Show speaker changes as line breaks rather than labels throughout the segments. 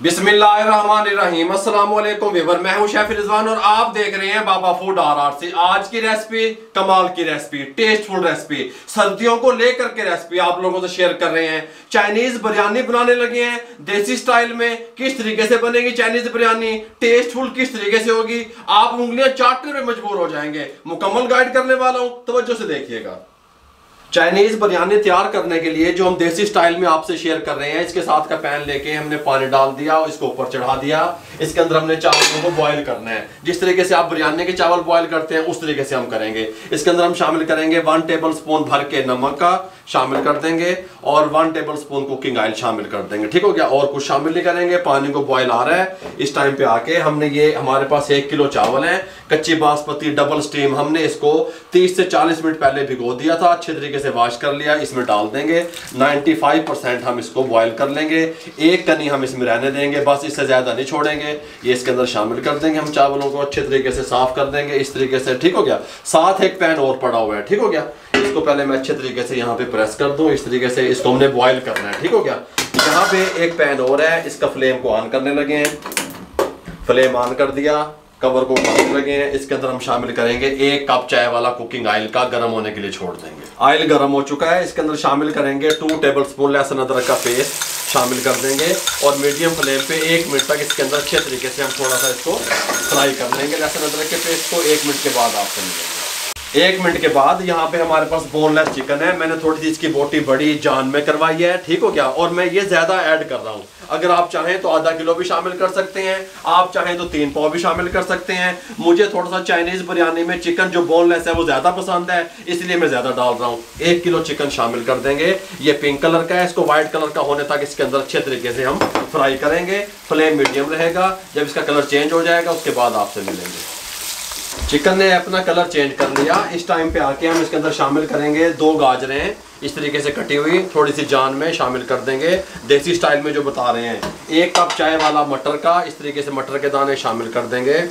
बिस्मिल्लाहिर्रहमानिर्रहीम। अस्सलाम वालेकुम व्यूअर, मैं हूं शेफ रिजवान और आप देख रहे हैं बाबा फूड RRC। आज की रेसिपी कमाल की रेसिपी, टेस्टफुल रेसिपी, सर्दियों को लेकर के रेसिपी आप लोगों से शेयर कर रहे हैं। चाइनीज बिरयानी बनाने लगे हैं देसी स्टाइल में। किस तरीके से बनेगी चाइनीज बिरयानी, टेस्टफुल किस तरीके से होगी, आप उंगलियां चाटने में मजबूर हो जाएंगे। मुकम्मल गाइड करने वाला हूं, तवज्जो से देखिएगा। चाइनीज बिरयानी तैयार करने के लिए जो हम देसी स्टाइल में आपसे शेयर कर रहे हैं, इसके साथ का पैन लेके हमने पानी डाल दिया और इसको ऊपर चढ़ा दिया। इसके अंदर हमने चावलों को बॉईल करना है। जिस तरीके से आप बिरयानी के चावल बॉईल करते हैं उस तरीके से हम करेंगे। इसके अंदर हम शामिल करेंगे 1 टेबल स्पून भर के नमक का शामिल कर देंगे और 1 टेबल स्पून कुकिंग ऑयल शामिल कर देंगे। ठीक हो गया, और कुछ शामिल नहीं करेंगे। पानी को बॉईल आ रहा है, इस टाइम पे आके हमने ये हमारे पास 1 किलो चावल है, कच्ची बासमती डबल स्टीम। हमने इसको 30 से 40 मिनट पहले भिगो दिया था, अच्छे तरीके से वॉश कर लिया। इसमें डाल देंगे 95% हम इसको बॉईल कर लेंगे। एक कनी हम इसमें रहने देंगे, बस इससे ज्यादा नहीं छोड़ेंगे। ये इसके अंदर शामिल कर देंगे। हम चावलों को अच्छे तरीके से साफ कर देंगे इस तरीके से। ठीक हो गया, साथ एक पैन और पड़ा हुआ है। ठीक हो गया, इसको पहले मैं अच्छे तरीके से यहाँ पे प्रेस कर दूं इस तरीके से। इसको हमने बॉईल करना है। ठीक हो गया, यहाँ पे एक पैन और है, इसका फ्लेम को ऑन करने लगे हैं। फ्लेम ऑन कर दिया, कवर को उठाने लगे हैं। इसके अंदर हम शामिल करेंगे 1 कप चाय वाला कुकिंग ऑयल का, गर्म होने के लिए छोड़ देंगे। ऑयल गर्म हो चुका है, इसके अंदर शामिल करेंगे 2 टेबल स्पून लहसुन अदरक का पेस्ट शामिल कर देंगे और मीडियम फ्लेम पे 1 मिनट तक इसके अंदर अच्छे तरीके से हम थोड़ा सा इसको फ्राई कर लेंगे। लहसुन अदरक के पेस्ट को 1 मिनट के बाद आपसे मिलेंगे। 1 मिनट के बाद यहाँ पे हमारे पास बोनलेस चिकन है। मैंने थोड़ी सी इसकी बोटी बड़ी जान में करवाई है। ठीक हो गया, और मैं ये ज्यादा ऐड कर रहा हूँ। अगर आप चाहें तो आधा किलो भी शामिल कर सकते हैं, आप चाहें तो 3 पाव भी शामिल कर सकते हैं। मुझे थोड़ा सा चाइनीज बिरयानी में चिकन जो बोनलेस है वो ज्यादा पसंद है, इसलिए मैं ज्यादा डाल रहा हूँ। 1 किलो चिकन शामिल कर देंगे। ये पिंक कलर का है, इसको व्हाइट कलर का होने तक इसके अंदर अच्छे तरीके से हम फ्राई करेंगे। फ्लेम मीडियम रहेगा। जब इसका कलर चेंज हो जाएगा उसके बाद आपसे मिलेंगे। चिकन ने अपना कलर चेंज कर लिया। इस टाइम पे आके हम इसके अंदर शामिल करेंगे 2 गाजरें इस तरीके से कटी हुई, थोड़ी सी जान में शामिल कर देंगे देसी स्टाइल में जो बता रहे हैं। 1 कप चाय वाला मटर का, इस तरीके से मटर के दाने शामिल कर देंगे।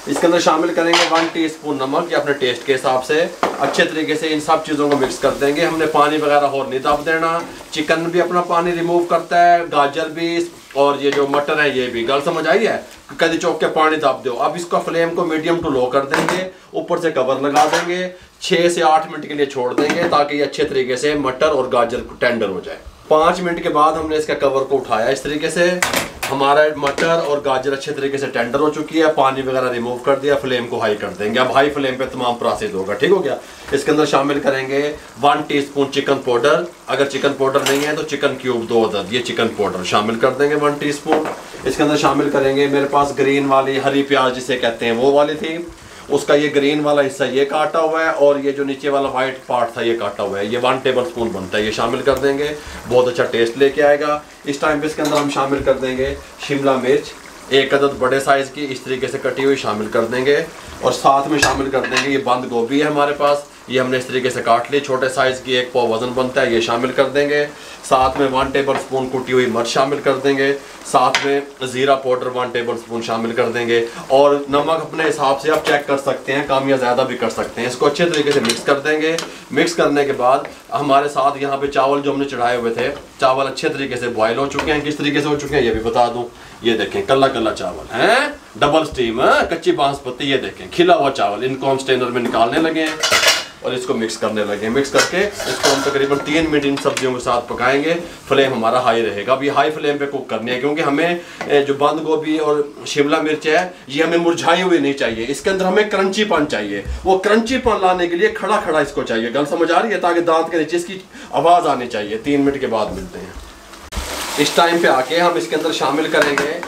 इसके अंदर शामिल करेंगे 1 टीस्पून नमक, या अपने टेस्ट के हिसाब से। अच्छे तरीके से इन सब चीज़ों को मिक्स कर देंगे। हमने पानी वगैरह और नहीं दाब देना। चिकन भी अपना पानी रिमूव करता है, गाजर भी, और ये जो मटर है ये भी। गल समझ आई है, कदी चौक के पानी दाब दो। अब इसका फ्लेम को मीडियम टू लो कर देंगे, ऊपर से कवर लगा देंगे। 6 से 8 मिनट के लिए छोड़ देंगे ताकि ये अच्छे तरीके से मटर और गाजर टेंडर हो जाए। 5 मिनट के बाद हमने इसका कवर को उठाया इस तरीके से। हमारा मटर और गाजर अच्छे तरीके से टेंडर हो चुकी है, पानी वगैरह रिमूव कर दिया। फ्लेम को हाई कर देंगे। अब हाई फ्लेम पे तमाम प्रोसेस होगा। ठीक हो गया, इसके अंदर शामिल करेंगे 1 टीस्पून चिकन पाउडर। अगर चिकन पाउडर नहीं है तो चिकन क्यूब 2 अदद, ये चिकन पाउडर शामिल कर देंगे 1 टीस्पून। इसके अंदर शामिल करेंगे, मेरे पास ग्रीन वाली हरी प्याज जिसे कहते हैं वो वाली थी, उसका ये ग्रीन वाला हिस्सा ये काटा हुआ है, और ये जो नीचे वाला व्हाइट पार्ट था ये काटा हुआ है। ये 1 टेबल स्पून बनता है, ये शामिल कर देंगे। बहुत अच्छा टेस्ट लेके आएगा। इस टाइम पे इसके अंदर हम शामिल कर देंगे शिमला मिर्च 1 अदद बड़े साइज की, इस तरीके से कटी हुई शामिल कर देंगे। और साथ में शामिल कर देंगे ये बंद गोभी है हमारे पास, ये हमने इस तरीके से काट ली, छोटे साइज की, 1 पाव वजन बनता है, ये शामिल कर देंगे। साथ में 1 टेबल स्पून कुटी हुई मिर्च शामिल कर देंगे। साथ में जीरा पाउडर 1 टेबल स्पून शामिल कर देंगे। और नमक अपने हिसाब से आप चेक कर सकते हैं, कम या ज़्यादा भी कर सकते हैं। इसको अच्छे तरीके से मिक्स कर देंगे। मिक्स करने के बाद हमारे साथ यहाँ पे चावल जो हमने चढ़ाए हुए थे, चावल अच्छे तरीके से बॉयल हो चुके हैं। किस तरीके से हो चुके हैं ये भी बता दूँ। ये देखें, कल्ला कल्ला चावल है, डबल स्टीम, कच्ची बांसपत्ती। ये देखें खिला हुआ चावल। इनको हम स्ट्रेनर में निकालने लगे हैं और इसको मिक्स करने लगे। मिक्स करके इसको हम तकरीबन 3 मिनट इन सब्जियों के साथ पकाएंगे। फ्लेम हमारा हाई रहेगा। अभी हाई फ्लेम पे कुक करनी है, क्योंकि हमें जो बंद गोभी और शिमला मिर्च है ये हमें मुरझाई हुई नहीं चाहिए। इसके अंदर हमें क्रंचीपन चाहिए। वो क्रंचीपन लाने के लिए खड़ा खड़ा इसको चाहिए। गल समझ आ रही है, ताकि दांत के नीचे इसकी आवाज़ आनी चाहिए। 3 मिनट के बाद मिलते हैं। इस टाइम पे आके हम इसके अंदर शामिल करेंगे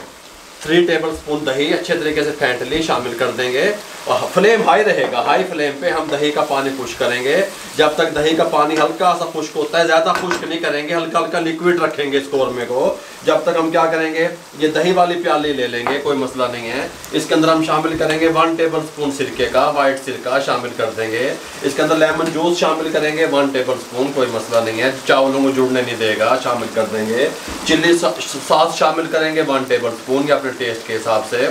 3 टेबल स्पून दही, अच्छे तरीके से फेंट ली, शामिल कर देंगे। और फ्लेम हाई रहेगा। हाई फ्लेम पे हम दही का पानी खुश्क करेंगे। जब तक दही का पानी हल्का सा खुश्क होता है, ज़्यादा खुश्क नहीं करेंगे, हल्का हल्का लिक्विड रखेंगे इस कौरमे को। जब तक हम क्या करेंगे, ये दही वाली प्याली ले लेंगे, कोई मसला नहीं है। इसके अंदर हम शामिल करेंगे 1 टेबल स्पून सिरके का, वाइट सिरका शामिल कर देंगे। इसके अंदर लेमन जूस शामिल करेंगे 1 टेबल स्पून, कोई मसला नहीं है, चावलों को जुड़ने नहीं देगा, शामिल कर देंगे। चिल्ली सॉस शामिल करेंगे 1 टेबल स्पून, या अपने टेस्ट के हिसाब से।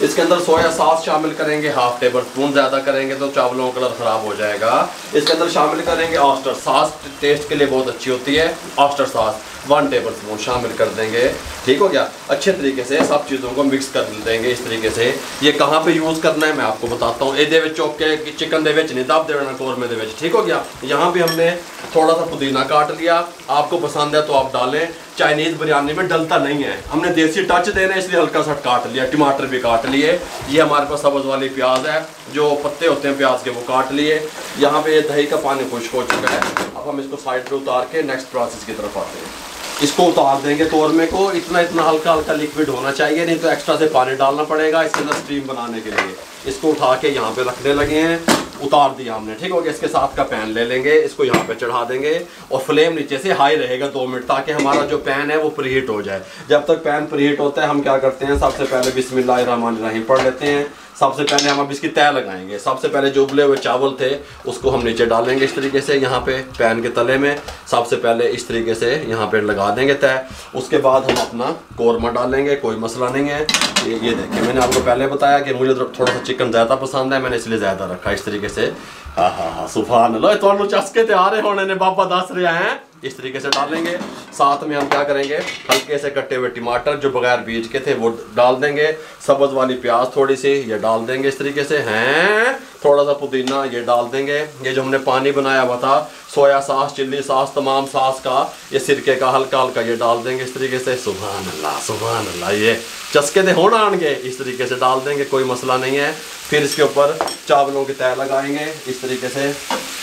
इसके अंदर सोया सॉस शामिल करेंगे, हाफ टेबल स्पून, ज़्यादा करेंगे तो चावलों का कलर ख़राब हो जाएगा। इसके अंदर शामिल करेंगे ऑयस्टर सॉस, टेस्ट के लिए बहुत अच्छी होती है। ऑयस्टर सॉस 1 टेबल स्पून शामिल कर देंगे। ठीक हो गया। अच्छे तरीके से सब चीज़ों को मिक्स कर देंगे इस तरीके से। ये कहाँ पे यूज़ करना है मैं आपको बताता हूँ। ये चौके चिकन दे नहीं दब देना कौरमे दे। ठीक हो गया। यहाँ पे हमने थोड़ा सा पुदीना काट लिया, आपको पसंद है तो आप डालें। चाइनीज़ बिरयानी में डलता नहीं है, हमने देसी टच देना है इसलिए हल्का सा काट लिया। टमाटर भी काट लिए। ये हमारे पास सब्ज़ वाली प्याज है, जो पत्ते होते हैं प्याज के वो काट लिए। यहाँ पे ये दही का पानी खुश्क हो चुका है। अब हम इसको साइड पे उतार के नेक्स्ट प्रोसेस की तरफ आते हैं। इसको उतार देंगे कौरमे को। इतना हल्का हल्का लिक्विड होना चाहिए, नहीं तो एक्स्ट्रा से पानी डालना पड़ेगा इसके अंदर स्टीम बनाने के लिए। इसको उठा के यहाँ पे रखने लगे हैं, उतार दिया हमने। ठीक हो गया। इसके साथ का पैन ले लेंगे, इसको यहाँ पे चढ़ा देंगे और फ्लेम नीचे से हाई रहेगा 2 मिनट, ताकि हमारा जो पैन है वो प्रीहीट हो जाए। जब तक पैन प्रीहीट होता है हम क्या करते हैं, सबसे पहले बिस्मिल्लाहिर्रहमानिर्रहीम पढ़ लेते हैं। सबसे पहले हम अब इसकी तय लगाएंगे। सबसे पहले जो उबले हुए चावल थे उसको हम नीचे डालेंगे इस तरीके से, यहाँ पे पैन के तले में सबसे पहले इस तरीके से यहाँ पे लगा देंगे तय। उसके बाद हम अपना कौरमा डालेंगे, कोई मसला नहीं है। ये देखिए, मैंने आपको पहले बताया कि मुझे थोड़ा सा चिकन ज़्यादा पसंद है, मैंने इसलिए ज़्यादा रखा इस तरीके से। हाँ हाँ हाँ, सुभान अल्लाह। तो चस्के तैयार होने ने बाबा दस रहे हैं। इस तरीके से डालेंगे। साथ में हम क्या करेंगे, हल्के से कटे हुए टमाटर जो बगैर बीज के थे वो डाल देंगे। सब्ज़ वाली प्याज थोड़ी सी ये डाल देंगे इस तरीके से हैं। थोड़ा सा पुदीना ये डाल देंगे। ये जो हमने पानी बनाया हुआ था सोया सॉस, चिल्ली सॉस, तमाम सॉस का, ये सिरके का हल्का हल्का ये डाल देंगे इस तरीके से। सुभान अल्लाह सुभान अल्लाह। ये चस्के दे होना आएंगे, इस तरीके से डाल देंगे, कोई मसला नहीं है। फिर इसके ऊपर चावलों की तय लगाएंगे इस तरीके से।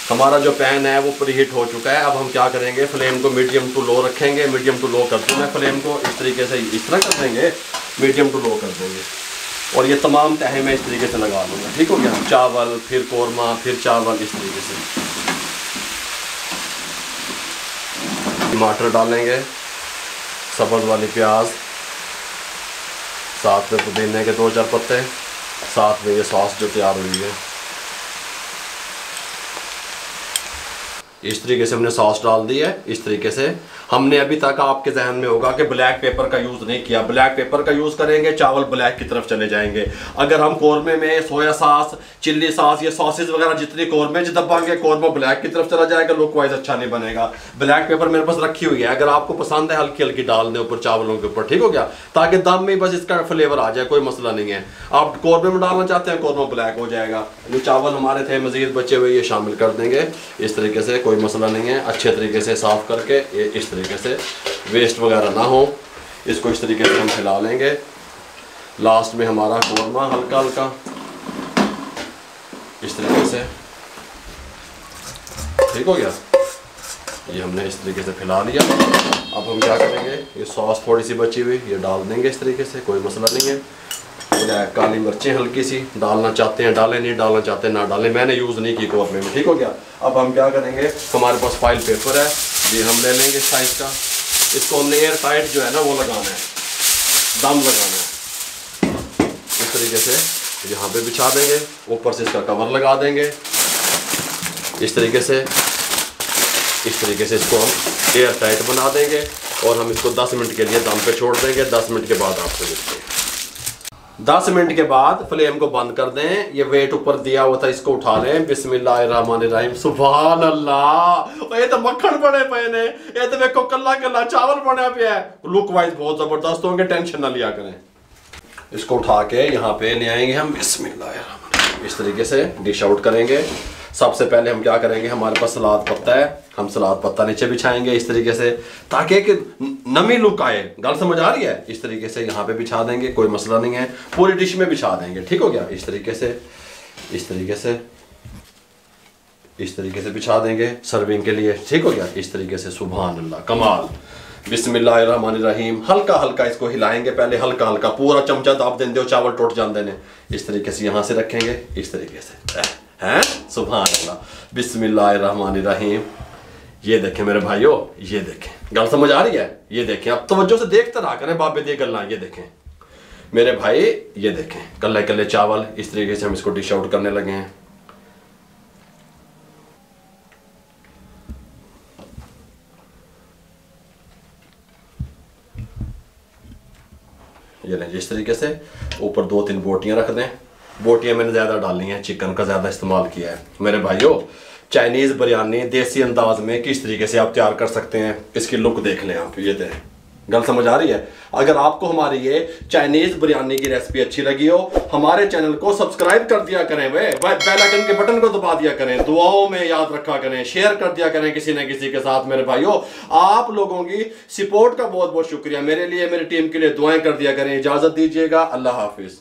हमारा जो पैन है वो प्रीहीट हो चुका है। अब हम क्या करेंगे, फ्लेम को मीडियम टू लो रखेंगे। मीडियम टू लो कर दूँ मैं फ्लेम को, इस तरीके से इस तरह कर देंगे, मीडियम टू लो कर देंगे। और ये तमाम तहें मैं इस तरीके से लगा लूँगा। ठीक हो गया। चावल, फिर कौरमा, फिर चावल, इस तरीके से। टमाटर डालेंगे, सब्ज़ वाली प्याज, साथ में पुदीने के 2-4 पत्ते, साथ में ये सॉस जो तैयार हुई है। इस तरीके से हमने सॉस डाल दी है। इस तरीके से हमने अभी तक, आपके जहन में होगा कि ब्लैक पेपर का यूज़ नहीं किया। ब्लैक पेपर का यूज़ करेंगे चावल ब्लैक की तरफ चले जाएंगे। अगर हम कौरमे में सोया सॉस, चिल्ली सॉस, ये सॉसेज वगैरह जितनी कौरमे दबाएंगे, कौरमा ब्लैक की तरफ चला जाएगा, लुक वाइज अच्छा नहीं बनेगा। ब्लैक पेपर मेरे पास रखी हुई है, अगर आपको पसंद है हल्की हल्की डाल दें ऊपर चावलों के ऊपर। ठीक हो गया। ताकि दम में बस इसका फ्लेवर आ जाए, कोई मसला नहीं है। आप कौरमे में डालना चाहते हैं, कौरमा ब्लैक हो जाएगा। जो चावल हमारे थे मजीद बचे हुए ये शामिल कर देंगे इस तरीके से, कोई मसला नहीं है। अच्छे तरीके से साफ करके ये इस तरीके से, वेस्ट वगैरह ना हो, इसको इस तरीके से हम हिला लेंगे। लास्ट में हमारा कौरमा हल्का हल्का इस तरीके से। ठीक हो गया। ये हमने इस तरीके से फैला लिया। अब हम क्या करेंगे, ये सॉस थोड़ी सी बची हुई ये डाल देंगे इस तरीके से, कोई मसला नहीं है। काली मिर्चें हल्की सी डालना चाहते हैं डालें, नहीं डालना चाहते ना डालें, मैंने यूज़ नहीं की कौरमे में। ठीक हो गया। अब हम क्या करेंगे, हमारे पास फाइल पेपर है, ये हम ले लेंगे साइज का। इसको हमने एयर टाइट जो है ना वो लगाना है, दम लगाना है। इस तरीके से यहाँ पे बिछा देंगे, ऊपर से इसका कवर लगा देंगे इस तरीके से। इस तरीके से इसको हम एयर टाइट बना देंगे और हम इसको 10 मिनट के लिए दम पे छोड़ देंगे। 10 मिनट के बाद आपसे मिलते हैं। 10 मिनट के बाद फ्लेम को बंद कर दें। ये वेट ऊपर दिया हुआ था, इसको उठा लें। बिस्मिल्लाहिर्रहमानिर्रहीम। सुभान अल्लाह। ये तो मक्खन बने पे ने, ये तो देखो कल्ला कल्ला चावल बने पे है। लुक वाइज बहुत जबरदस्त होंगे, टेंशन ना लिया करें। इसको उठा के यहाँ पे ले आएंगे हम। बिस्मिल्लाहिर्रहमानिर्रहीम। इस तरीके से डिश आउट करेंगे। सबसे पहले हम क्या करेंगे, हमारे पास सलाद पत्ता है, हम सलाद पत्ता नीचे बिछाएंगे इस तरीके से, ताकि कि नमी लुक आए। गल समझ आ रही है। इस तरीके से यहाँ पे बिछा देंगे, कोई मसला नहीं है। पूरी डिश में बिछा देंगे। ठीक हो गया। इस तरीके से, इस तरीके से, इस तरीके से बिछा देंगे सर्विंग के लिए। ठीक हो गया। इस तरीके से। सुभान अल्लाह, कमाल। बिस्मिल्लाहिर्रहमानिर्रहीम। हल्का हल्का इसको हिलाएंगे पहले, हल्का हल्का, पूरा चमचा दाब देंगे चावल टूट जाते हैं। इस तरीके से यहाँ से रखेंगे इस तरीके से हैं। सुभान अल्लाह। बिस्मिल्लाहिर्रहमानिर्रहीम। ये देखें मेरे भाइयों, ये देखें, गल समझ आ रही है। ये देखें, अब तवज्जो से देखते रहा करें बाबे दी गल्ला। ये देखें मेरे भाई, ये देखें कल्ले कल्ले चावल। इस तरीके से हम इसको डिश आउट करने लगे हैं। ये लें जिस तरीके से ऊपर 2-3 बोटियां रख दें। बोटियां मैंने ज़्यादा डाली हैं, चिकन का ज़्यादा इस्तेमाल किया है। मेरे भाइयों चाइनीज़ बिरयानी देसी अंदाज में किस तरीके से आप तैयार कर सकते हैं, इसकी लुक देख लें आप। ये दें, गल समझ आ रही है? अगर आपको हमारी ये चाइनीज़ बिरयानी की रेसिपी अच्छी लगी हो, हमारे चैनल को सब्सक्राइब कर दिया करें, वे बेल आइकन के बटन को दबा दिया करें, दुआओं में याद रखा करें, शेयर कर दिया करें किसी न किसी के साथ। मेरे भाइयों आप लोगों की सपोर्ट का बहुत बहुत शुक्रिया। मेरे लिए, मेरी टीम के लिए दुआएं कर दिया करें। इजाज़त दीजिएगा, अल्लाह हाफिज़।